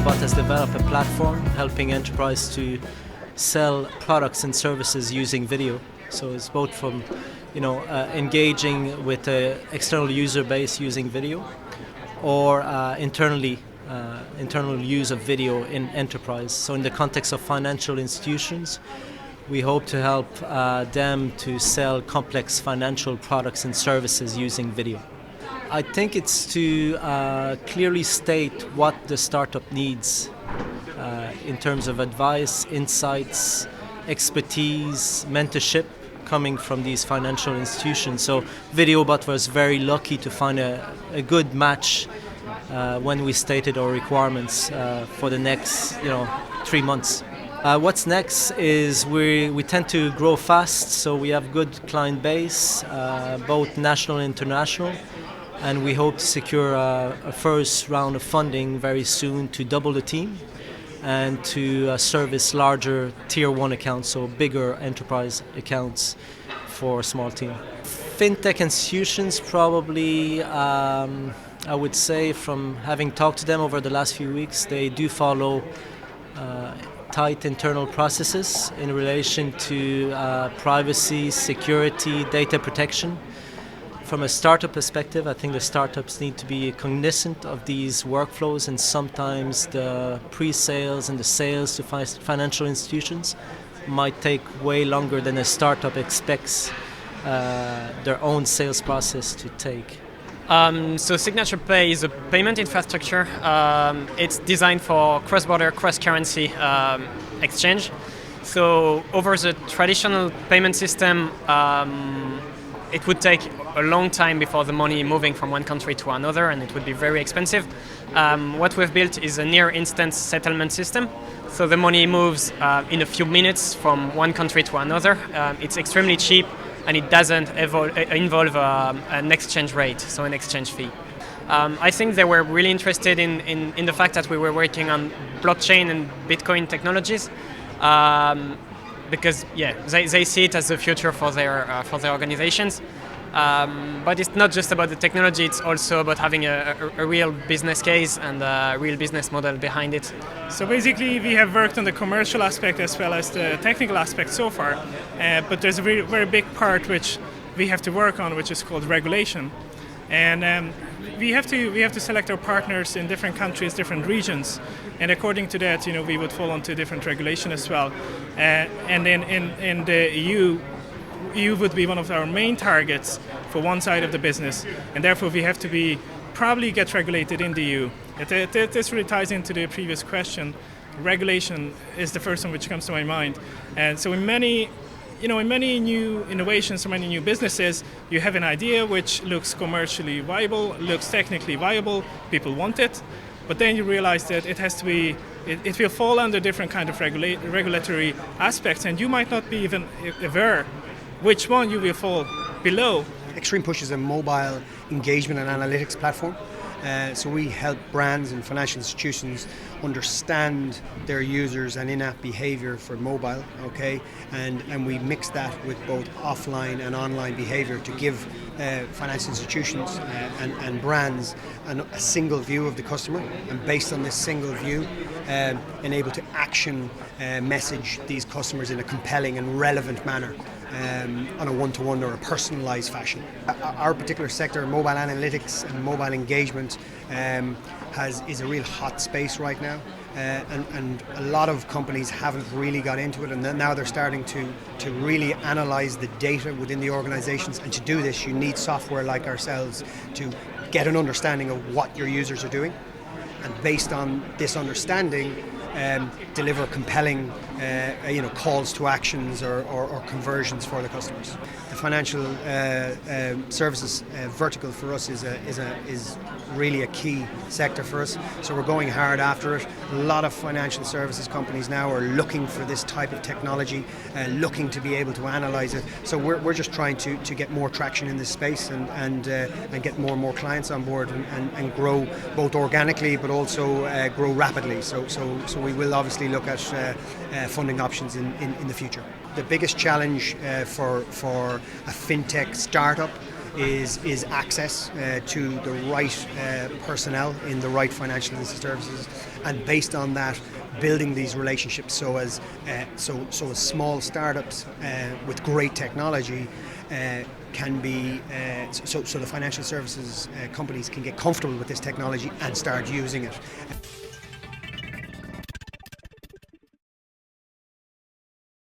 Videobot has developed a platform helping enterprise to sell products and services using video. So it's both from engaging with the external user base using video, or internal use of video in enterprise. So in the context of financial institutions, we hope to help them to sell complex financial products and services using video. I think it's to clearly state what the startup needs in terms of advice, insights, expertise, mentorship coming from these financial institutions. So Videobot was very lucky to find a good match when we stated our requirements for the next 3 months. What's next is we tend to grow fast, so we have good client base, both national and international, and we hope to secure a first round of funding very soon to double the team and to service larger tier 1 accounts, so bigger enterprise accounts for a small team. FinTech institutions probably, I would say, from having talked to them over the last few weeks, they do follow tight internal processes in relation to privacy, security, data protection. From a startup perspective, I think the startups need to be cognizant of these workflows, and sometimes the pre-sales and the sales to financial institutions might take way longer than a startup expects their own sales process to take. So Signature Pay is a payment infrastructure. It's designed for cross-border, cross-currency exchange. So over the traditional payment system, it would take a long time before the money moving from one country to another, and it would be very expensive. What we've built is a near instant settlement system. So the money moves in a few minutes from one country to another. It's extremely cheap, and it doesn't involve an exchange rate, so an exchange fee. I think they were really interested in the fact that we were working on blockchain and Bitcoin technologies, because they see it as the future for their organizations. But it's not just about the technology, it's also about having a real business case and a real business model behind it. So basically we have worked on the commercial aspect as well as the technical aspect so far, but there's a very big part which we have to work on, which is called regulation. And we have to select our partners in different countries, different regions, and according to that, we would fall onto different regulation as well. And then in the EU would be one of our main targets for one side of the business, and therefore we have to probably get regulated in the EU. This really ties into the previous question. Regulation is the first one which comes to my mind, and so in many new innovations, so many new businesses, you have an idea which looks commercially viable, looks technically viable, people want it, but then you realize that it will fall under different kind of regulatory aspects, and you might not be even aware which one you will fall below. Extreme Push is a mobile engagement and analytics platform. So we help brands and financial institutions understand their users and in-app behavior for mobile, okay? And we mix that with both offline and online behavior to give financial institutions and brands a single view of the customer, and based on this single view, enable to action message these customers in a compelling and relevant manner. On a one-to-one or a personalised fashion. Our particular sector, mobile analytics and mobile engagement, is a real hot space right now, and a lot of companies haven't really got into it, and now they're starting to really analyse the data within the organisations, and to do this you need software like ourselves to get an understanding of what your users are doing, and based on this understanding, deliver compelling calls to actions or conversions for the customers. The financial services vertical for us is really a key sector for us, so we're going hard after it. A lot of financial services companies now are looking for this type of technology, looking to be able to analyse it, so we're just trying to get more traction in this space and get more and more clients on board and grow both organically but also grow rapidly, so we will obviously look at funding options in the future. The biggest challenge for a fintech startup is access to the right personnel in the right financial services, and based on that, building these relationships so as small startups with great technology can be so the financial services companies can get comfortable with this technology and start using it.